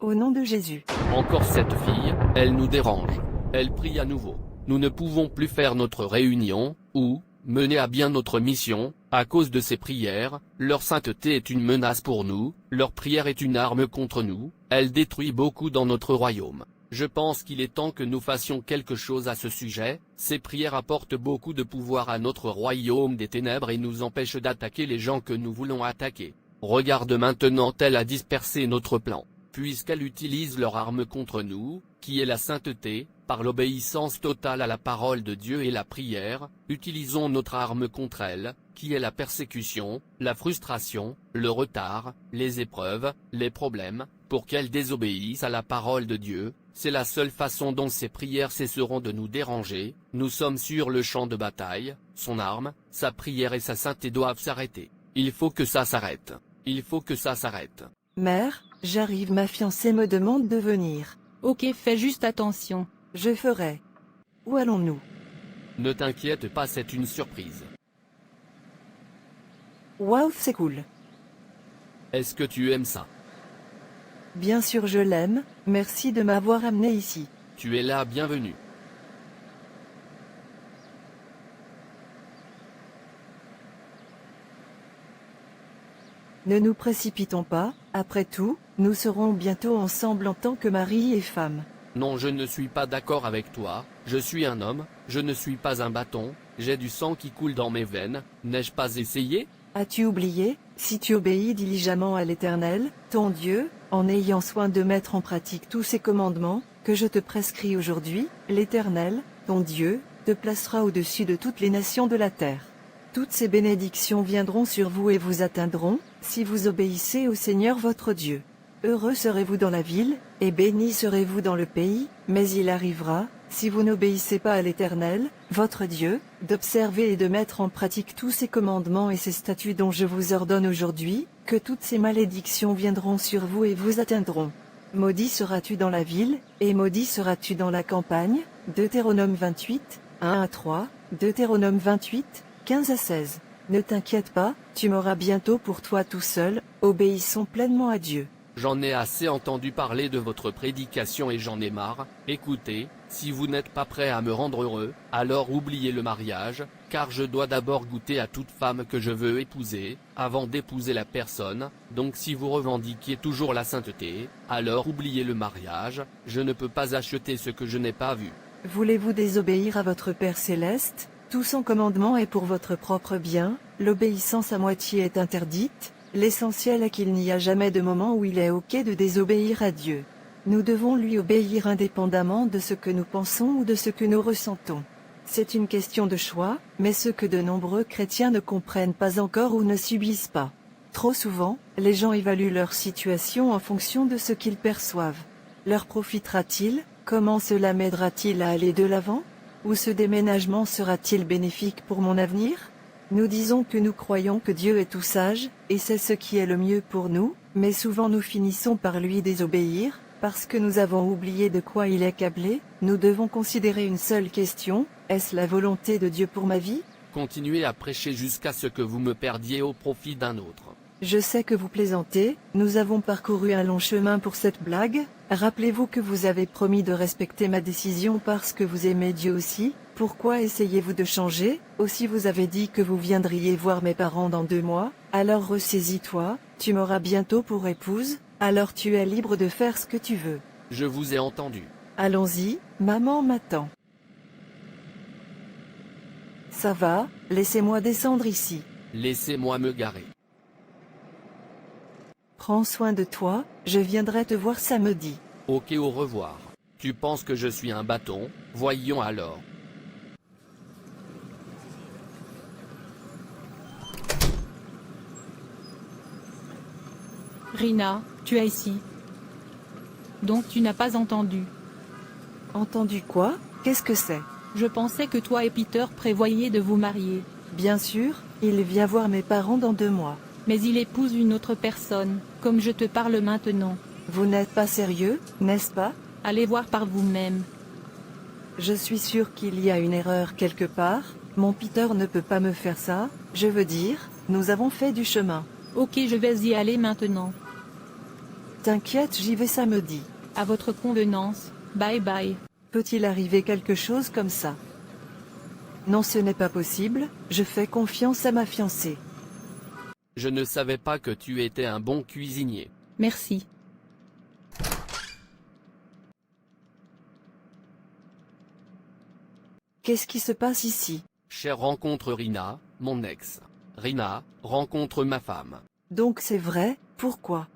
Au nom de Jésus. Encore cette fille, elle nous dérange. Elle prie à nouveau. Nous ne pouvons plus faire notre réunion, ou mener à bien notre mission, à cause de ces prières. Leur sainteté est une menace pour nous, leur prière est une arme contre nous, elle détruit beaucoup dans notre royaume. Je pense qu'il est temps que nous fassions quelque chose à ce sujet. Ces prières apportent beaucoup de pouvoir à notre royaume des ténèbres et nous empêchent d'attaquer les gens que nous voulons attaquer. Regarde maintenant, elle a dispersé notre plan, puisqu'elle utilise leur arme contre nous, qui est la sainteté. Par l'obéissance totale à la parole de Dieu et la prière, utilisons notre arme contre elle, qui est la persécution, la frustration, le retard, les épreuves, les problèmes, pour qu'elle désobéisse à la parole de Dieu. C'est la seule façon dont ces prières cesseront de nous déranger. Nous sommes sur le champ de bataille, son arme, sa prière et sa sainteté doivent s'arrêter. Il faut que ça s'arrête. Il faut que ça s'arrête. Mère, j'arrive, ma fiancée me demande de venir. Ok, fais juste attention. Je ferai. Où allons-nous? Ne t'inquiète pas, c'est une surprise. Waouh, c'est cool. Est-ce que tu aimes ça? Bien sûr je l'aime, merci de m'avoir amené ici. Tu es là, bienvenue. Ne nous précipitons pas, après tout, nous serons bientôt ensemble en tant que mari et femme. Non, je ne suis pas d'accord avec toi, je suis un homme, je ne suis pas un bâton, j'ai du sang qui coule dans mes veines, n'ai-je pas essayé? As-tu oublié, si tu obéis diligemment à l'Éternel, ton Dieu, en ayant soin de mettre en pratique tous ces commandements, que je te prescris aujourd'hui, l'Éternel, ton Dieu, te placera au-dessus de toutes les nations de la terre. Toutes ces bénédictions viendront sur vous et vous atteindront, si vous obéissez au Seigneur votre Dieu. Heureux serez-vous dans la ville, et béni serez-vous dans le pays, mais il arrivera, si vous n'obéissez pas à l'Éternel, votre Dieu, d'observer et de mettre en pratique tous ces commandements et ces statuts dont je vous ordonne aujourd'hui, que toutes ces malédictions viendront sur vous et vous atteindront. Maudit seras-tu dans la ville, et maudit seras-tu dans la campagne. Deutéronome 28, 1 à 3, Deutéronome 28, 15 à 16. Ne t'inquiète pas, tu m'auras bientôt pour toi tout seul, obéissons pleinement à Dieu. J'en ai assez entendu parler de votre prédication et j'en ai marre. Écoutez, si vous n'êtes pas prêt à me rendre heureux, alors oubliez le mariage, car je dois d'abord goûter à toute femme que je veux épouser, avant d'épouser la personne. Donc si vous revendiquez toujours la sainteté, alors oubliez le mariage, je ne peux pas acheter ce que je n'ai pas vu. Voulez-vous désobéir à votre Père céleste? Tout son commandement est pour votre propre bien, l'obéissance à moitié est interdite. L'essentiel est qu'il n'y a jamais de moment où il est ok de désobéir à Dieu. Nous devons lui obéir indépendamment de ce que nous pensons ou de ce que nous ressentons. C'est une question de choix, mais ce que de nombreux chrétiens ne comprennent pas encore ou ne subissent pas. Trop souvent, les gens évaluent leur situation en fonction de ce qu'ils perçoivent. Leur profitera-t-il? Comment cela m'aidera-t-il à aller de l'avant? Ou ce déménagement sera-t-il bénéfique pour mon avenir? Nous disons que nous croyons que Dieu est tout sage, et c'est ce qui est le mieux pour nous, mais souvent nous finissons par lui désobéir, parce que nous avons oublié de quoi il est câblé. Nous devons considérer une seule question, est-ce la volonté de Dieu pour ma vie? Continuez à prêcher jusqu'à ce que vous me perdiez au profit d'un autre. Je sais que vous plaisantez, nous avons parcouru un long chemin pour cette blague. Rappelez-vous que vous avez promis de respecter ma décision parce que vous aimez Dieu aussi. Pourquoi essayez-vous de changer? Aussi vous avez dit que vous viendriez voir mes parents dans 2 mois, alors ressaisis-toi, tu m'auras bientôt pour épouse, alors tu es libre de faire ce que tu veux. Je vous ai entendu. Allons-y, maman m'attend. Ça va, laissez-moi descendre ici. Laissez-moi me garer. Prends soin de toi, je viendrai te voir samedi. Ok, au revoir. Tu penses que je suis un bâton? Voyons alors. Rina, tu es ici. Donc tu n'as pas entendu. Entendu quoi? Qu'est-ce que c'est? Je pensais que toi et Peter prévoyiez de vous marier. Bien sûr, il vient voir mes parents dans 2 mois. Mais il épouse une autre personne, comme je te parle maintenant. Vous n'êtes pas sérieux, n'est-ce pas? Allez voir par vous-même. Je suis sûre qu'il y a une erreur quelque part. Mon Peter ne peut pas me faire ça. Je veux dire, nous avons fait du chemin. Ok, je vais y aller maintenant. T'inquiète, j'y vais samedi. À votre convenance, bye bye. Peut-il arriver quelque chose comme ça? Non, ce n'est pas possible, je fais confiance à ma fiancée. Je ne savais pas que tu étais un bon cuisinier. Merci. Qu'est-ce qui se passe ici? Cher, rencontre Rina, mon ex. Rina, rencontre ma femme. Donc c'est vrai, pourquoi?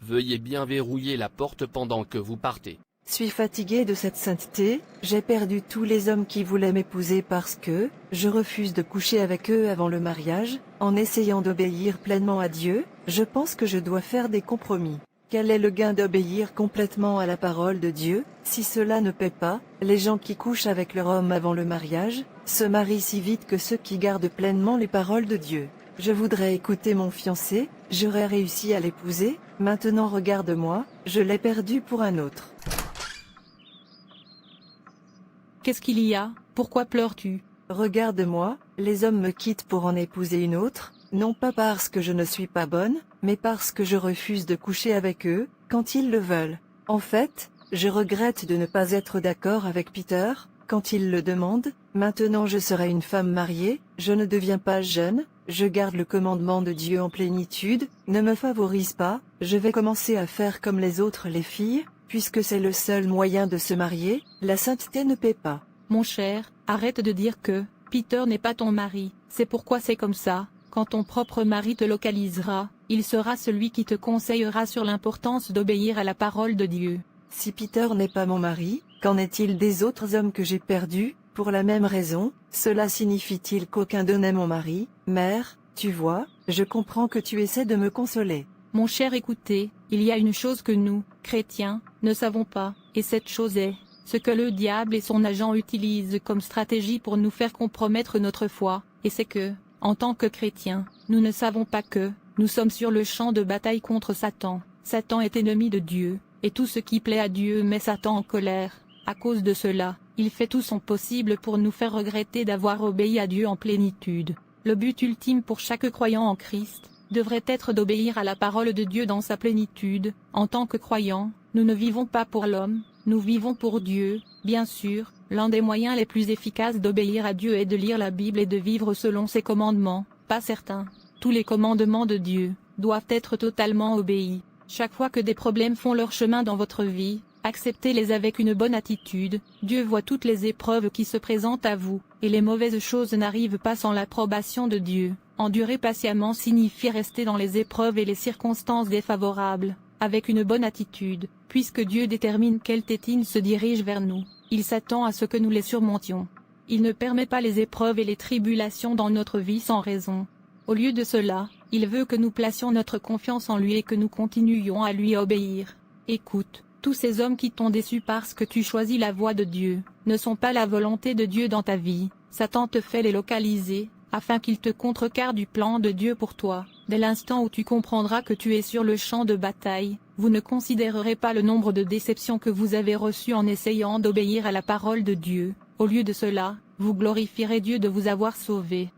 Veuillez bien verrouiller la porte pendant que vous partez. Suis fatigué de cette sainteté, j'ai perdu tous les hommes qui voulaient m'épouser parce que, je refuse de coucher avec eux avant le mariage, en essayant d'obéir pleinement à Dieu, je pense que je dois faire des compromis. Quel est le gain d'obéir complètement à la parole de Dieu, si cela ne paie pas? Les gens qui couchent avec leur homme avant le mariage, se marient si vite que ceux qui gardent pleinement les paroles de Dieu. Je voudrais écouter mon fiancé, j'aurais réussi à l'épouser, maintenant regarde-moi, je l'ai perdu pour un autre. Qu'est-ce qu'il y a? Pourquoi pleures-tu? Regarde-moi, les hommes me quittent pour en épouser une autre, non pas parce que je ne suis pas bonne, mais parce que je refuse de coucher avec eux, quand ils le veulent. En fait, je regrette de ne pas être d'accord avec Peter, quand il le demande. Maintenant je serai une femme mariée, je ne deviens pas jeune, je garde le commandement de Dieu en plénitude, ne me favorise pas, je vais commencer à faire comme les autres les filles, puisque c'est le seul moyen de se marier, la sainteté ne paie pas. Mon cher, arrête de dire que Peter n'est pas ton mari, c'est pourquoi c'est comme ça. Quand ton propre mari te localisera, il sera celui qui te conseillera sur l'importance d'obéir à la parole de Dieu. Si Peter n'est pas mon mari, qu'en est-il des autres hommes que j'ai perdus, pour la même raison? Cela signifie-t-il qu'aucun d'eux n'est mon mari? Mère, tu vois, je comprends que tu essaies de me consoler. Mon cher, écoutez, il y a une chose que nous, chrétiens, ne savons pas, et cette chose est ce que le diable et son agent utilisent comme stratégie pour nous faire compromettre notre foi, et c'est que, en tant que chrétiens, nous ne savons pas que nous sommes sur le champ de bataille contre Satan. Satan est ennemi de Dieu, et tout ce qui plaît à Dieu met Satan en colère. À cause de cela, il fait tout son possible pour nous faire regretter d'avoir obéi à Dieu en plénitude. Le but ultime pour chaque croyant en Christ devrait être d'obéir à la parole de Dieu dans sa plénitude. En tant que croyants, nous ne vivons pas pour l'homme, nous vivons pour Dieu. Bien sûr, l'un des moyens les plus efficaces d'obéir à Dieu est de lire la Bible et de vivre selon ses commandements. Pas certains. Tous les commandements de Dieu doivent être totalement obéis. Chaque fois que des problèmes font leur chemin dans votre vie, acceptez-les avec une bonne attitude. Dieu voit toutes les épreuves qui se présentent à vous, et les mauvaises choses n'arrivent pas sans l'approbation de Dieu. Endurer patiemment signifie rester dans les épreuves et les circonstances défavorables, avec une bonne attitude, puisque Dieu détermine quelle tétine se dirige vers nous. Il s'attend à ce que nous les surmontions. Il ne permet pas les épreuves et les tribulations dans notre vie sans raison. Au lieu de cela, il veut que nous placions notre confiance en lui et que nous continuions à lui obéir. Écoute, tous ces hommes qui t'ont déçu parce que tu choisis la voie de Dieu, ne sont pas la volonté de Dieu dans ta vie. Satan te fait les localiser, afin qu'il te contrecarre du plan de Dieu pour toi. Dès l'instant où tu comprendras que tu es sur le champ de bataille, vous ne considérerez pas le nombre de déceptions que vous avez reçues en essayant d'obéir à la parole de Dieu. Au lieu de cela, vous glorifierez Dieu de vous avoir sauvé.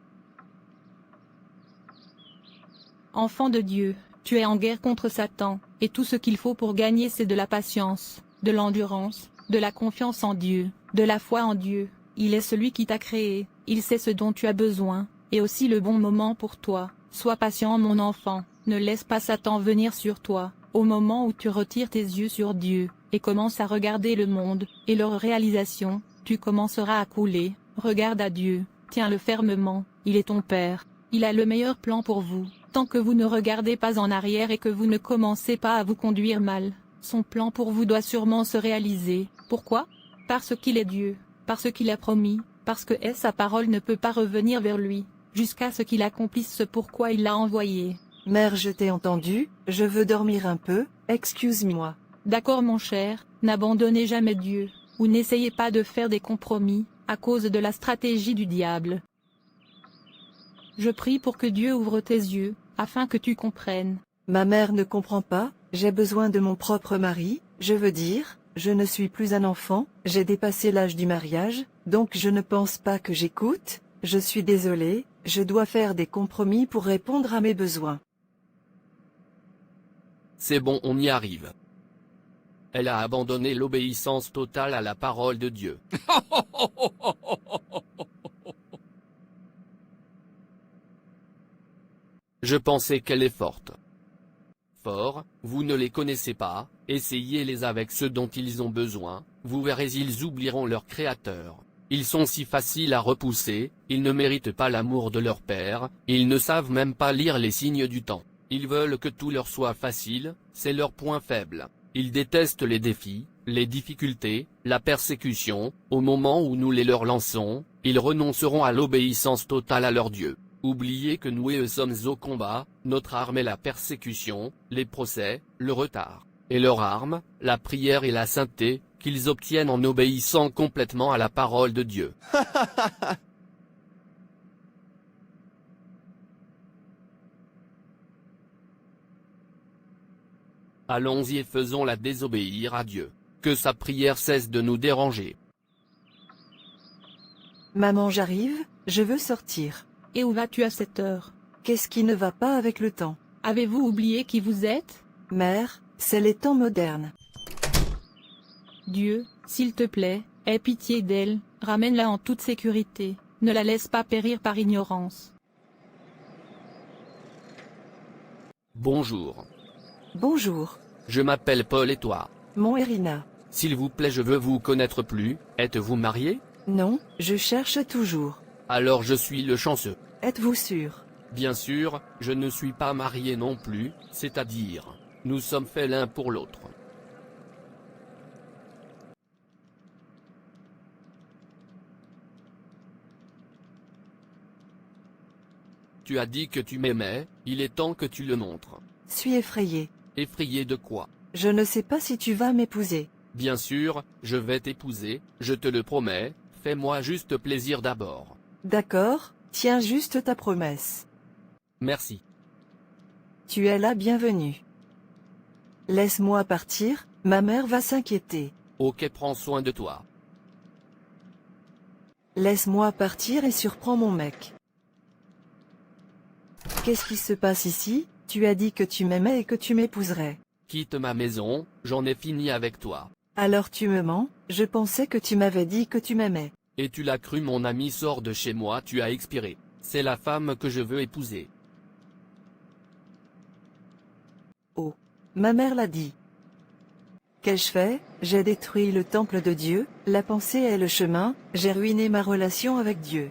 Enfant de Dieu, tu es en guerre contre Satan, et tout ce qu'il faut pour gagner c'est de la patience, de l'endurance, de la confiance en Dieu, de la foi en Dieu. Il est celui qui t'a créé, il sait ce dont tu as besoin, et aussi le bon moment pour toi. Sois patient mon enfant, ne laisse pas Satan venir sur toi, au moment où tu retires tes yeux sur Dieu, et commences à regarder le monde, et leur réalisation, tu commenceras à couler. Regarde à Dieu, tiens-le fermement, il est ton Père, il a le meilleur plan pour vous. Tant que vous ne regardez pas en arrière et que vous ne commencez pas à vous conduire mal, son plan pour vous doit sûrement se réaliser. Pourquoi? Parce qu'il est Dieu, parce qu'il a promis, parce que sa parole ne peut pas revenir vers lui, jusqu'à ce qu'il accomplisse ce pourquoi il l'a envoyé. Mère, je t'ai entendu, je veux dormir un peu, excuse-moi. D'accord mon cher, n'abandonnez jamais Dieu, ou n'essayez pas de faire des compromis, à cause de la stratégie du diable. Je prie pour que Dieu ouvre tes yeux, afin que tu comprennes. Ma mère ne comprend pas, j'ai besoin de mon propre mari, je veux dire, je ne suis plus un enfant, j'ai dépassé l'âge du mariage, donc je ne pense pas que j'écoute, je suis désolée, je dois faire des compromis pour répondre à mes besoins. C'est bon, on y arrive. Elle a abandonné l'obéissance totale à la parole de Dieu. Je pensais qu'elle est forte. Fort, vous ne les connaissez pas, essayez-les avec ce dont ils ont besoin, vous verrez ils oublieront leur Créateur. Ils sont si faciles à repousser, ils ne méritent pas l'amour de leur père, ils ne savent même pas lire les signes du temps. Ils veulent que tout leur soit facile, c'est leur point faible. Ils détestent les défis, les difficultés, la persécution, au moment où nous les leur lançons, ils renonceront à l'obéissance totale à leur Dieu. Oubliez que nous et eux sommes au combat, notre arme est la persécution, les procès, le retard. Et leur arme, la prière et la sainteté, qu'ils obtiennent en obéissant complètement à la parole de Dieu. Allons-y et faisons-la désobéir à Dieu. Que sa prière cesse de nous déranger. Maman, j'arrive, je veux sortir. Et où vas-tu à cette heure? Qu'est-ce qui ne va pas avec le temps? Avez-vous oublié qui vous êtes? Mère, c'est les temps modernes. Dieu, s'il te plaît, aie pitié d'elle, ramène-la en toute sécurité, ne la laisse pas périr par ignorance. Bonjour. Bonjour. Je m'appelle Paul et toi? Mon Irina. S'il vous plaît, je veux vous connaître plus. Êtes-vous marié? Non, je cherche toujours. Alors je suis le chanceux. Êtes-vous sûr? Bien sûr, je ne suis pas marié non plus, c'est-à-dire, nous sommes faits l'un pour l'autre. Tu as dit que tu m'aimais, il est temps que tu le montres. Suis effrayé. Effrayé de quoi? Je ne sais pas si tu vas m'épouser. Bien sûr, je vais t'épouser, je te le promets, fais-moi juste plaisir d'abord. D'accord, tiens juste ta promesse. Merci. Tu es la bienvenue. Laisse-moi partir, ma mère va s'inquiéter. Ok, prends soin de toi. Laisse-moi partir et surprends mon mec. Qu'est-ce qui se passe ici? Tu as dit que tu m'aimais et que tu m'épouserais. Quitte ma maison, j'en ai fini avec toi. Alors tu me mens, je pensais que tu m'avais dit que tu m'aimais. Et tu l'as cru, mon ami, sors de chez moi, tu as expiré. C'est la femme que je veux épouser. Oh. Ma mère l'a dit. Qu'ai-je fait? J'ai détruit le temple de Dieu, la pensée est le chemin, j'ai ruiné ma relation avec Dieu.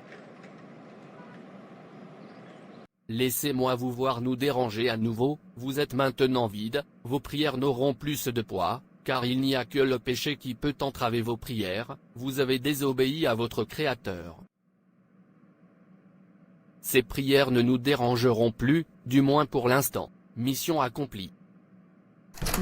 Laissez-moi vous voir nous déranger à nouveau, vous êtes maintenant vide, vos prières n'auront plus de poids, car il n'y a que le péché qui peut entraver vos prières, vous avez désobéi à votre Créateur. Ces prières ne nous dérangeront plus, du moins pour l'instant. Mission accomplie.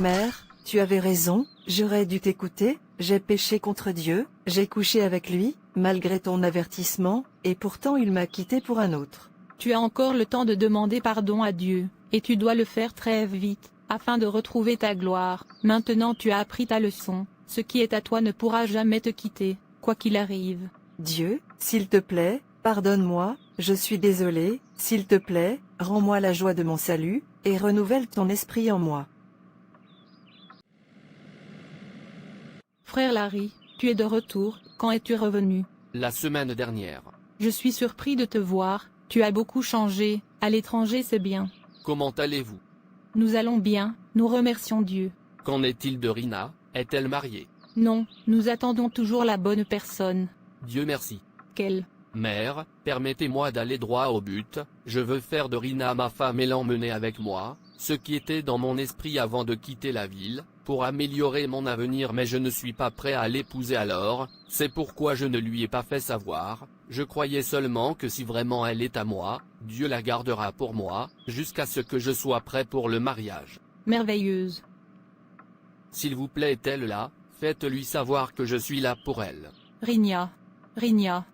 Mère, tu avais raison, j'aurais dû t'écouter, j'ai péché contre Dieu, j'ai couché avec lui, malgré ton avertissement, et pourtant il m'a quitté pour un autre. Tu as encore le temps de demander pardon à Dieu, et tu dois le faire très vite, afin de retrouver ta gloire. Maintenant tu as appris ta leçon, ce qui est à toi ne pourra jamais te quitter, quoi qu'il arrive. Dieu, s'il te plaît, pardonne-moi, je suis désolé, s'il te plaît, rends-moi la joie de mon salut, et renouvelle ton esprit en moi. Frère Larry, tu es de retour, quand es-tu revenu? La semaine dernière. Je suis surpris de te voir, tu as beaucoup changé, à l'étranger c'est bien. Comment allez-vous? Nous allons bien, nous remercions Dieu. Qu'en est-il de Rina? Est-elle mariée? Non, nous attendons toujours la bonne personne. Dieu merci. Quelle? Mère, permettez-moi d'aller droit au but, je veux faire de Rina ma femme et l'emmener avec moi, ce qui était dans mon esprit avant de quitter la ville, pour améliorer mon avenir, mais je ne suis pas prêt à l'épouser alors, c'est pourquoi je ne lui ai pas fait savoir, je croyais seulement que si vraiment elle est à moi, Dieu la gardera pour moi, jusqu'à ce que je sois prêt pour le mariage. Merveilleuse. S'il vous plaît, est-elle là? Faites-lui savoir que je suis là pour elle. Rina. Rina.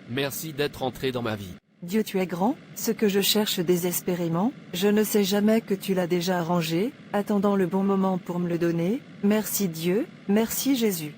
Merci d'être entré dans ma vie. Dieu, tu es grand, ce que je cherche désespérément, je ne sais jamais que tu l'as déjà arrangé, attendant le bon moment pour me le donner, merci Dieu, merci Jésus.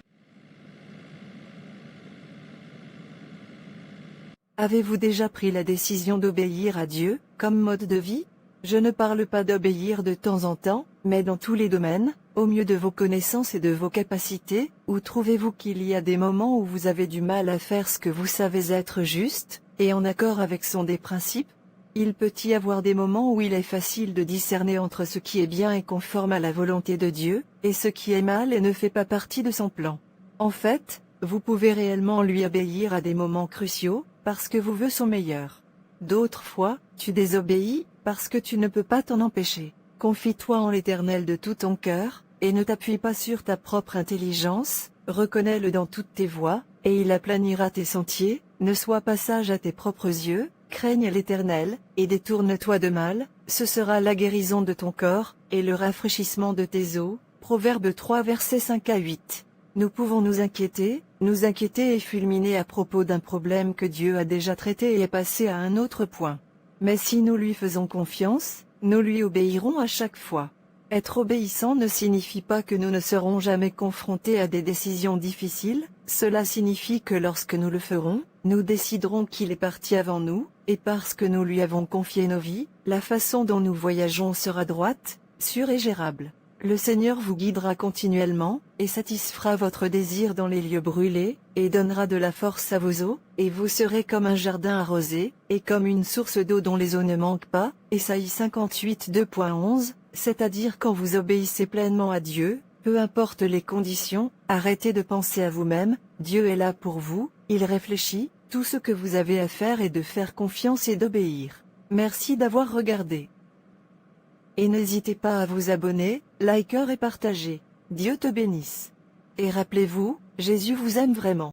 Avez-vous déjà pris la décision d'obéir à Dieu? Comme mode de vie? Je ne parle pas d'obéir de temps en temps, mais dans tous les domaines, au mieux de vos connaissances et de vos capacités, ou trouvez-vous qu'il y a des moments où vous avez du mal à faire ce que vous savez être juste, et en accord avec son des principes? Il peut y avoir des moments où il est facile de discerner entre ce qui est bien et conforme à la volonté de Dieu, et ce qui est mal et ne fait pas partie de son plan. En fait, vous pouvez réellement lui obéir à des moments cruciaux, parce que vos vœux sont meilleurs. D'autres fois, tu désobéis, parce que tu ne peux pas t'en empêcher. Confie-toi en l'Éternel de tout ton cœur, et ne t'appuie pas sur ta propre intelligence, reconnais-le dans toutes tes voies, et il aplanira tes sentiers. Ne sois pas sage à tes propres yeux, craigne l'Éternel, et détourne-toi de mal, ce sera la guérison de ton corps, et le rafraîchissement de tes os. Proverbe 3 versets 5 à 8. Nous pouvons nous inquiéter et fulminer à propos d'un problème que Dieu a déjà traité et est passé à un autre point. Mais si nous lui faisons confiance, nous lui obéirons à chaque fois. Être obéissant ne signifie pas que nous ne serons jamais confrontés à des décisions difficiles, cela signifie que lorsque nous le ferons, nous déciderons qu'il est parti avant nous, et parce que nous lui avons confié nos vies, la façon dont nous voyageons sera droite, sûre et gérable. Le Seigneur vous guidera continuellement, et satisfera votre désir dans les lieux brûlés, et donnera de la force à vos os, et vous serez comme un jardin arrosé, et comme une source d'eau dont les eaux ne manquent pas. Ésaïe 58 2.11, c'est-à-dire quand vous obéissez pleinement à Dieu, peu importe les conditions, arrêtez de penser à vous-même, Dieu est là pour vous, il réfléchit, tout ce que vous avez à faire est de faire confiance et d'obéir. Merci d'avoir regardé. Et n'hésitez pas à vous abonner, liker et partager. Dieu te bénisse. Et rappelez-vous, Jésus vous aime vraiment.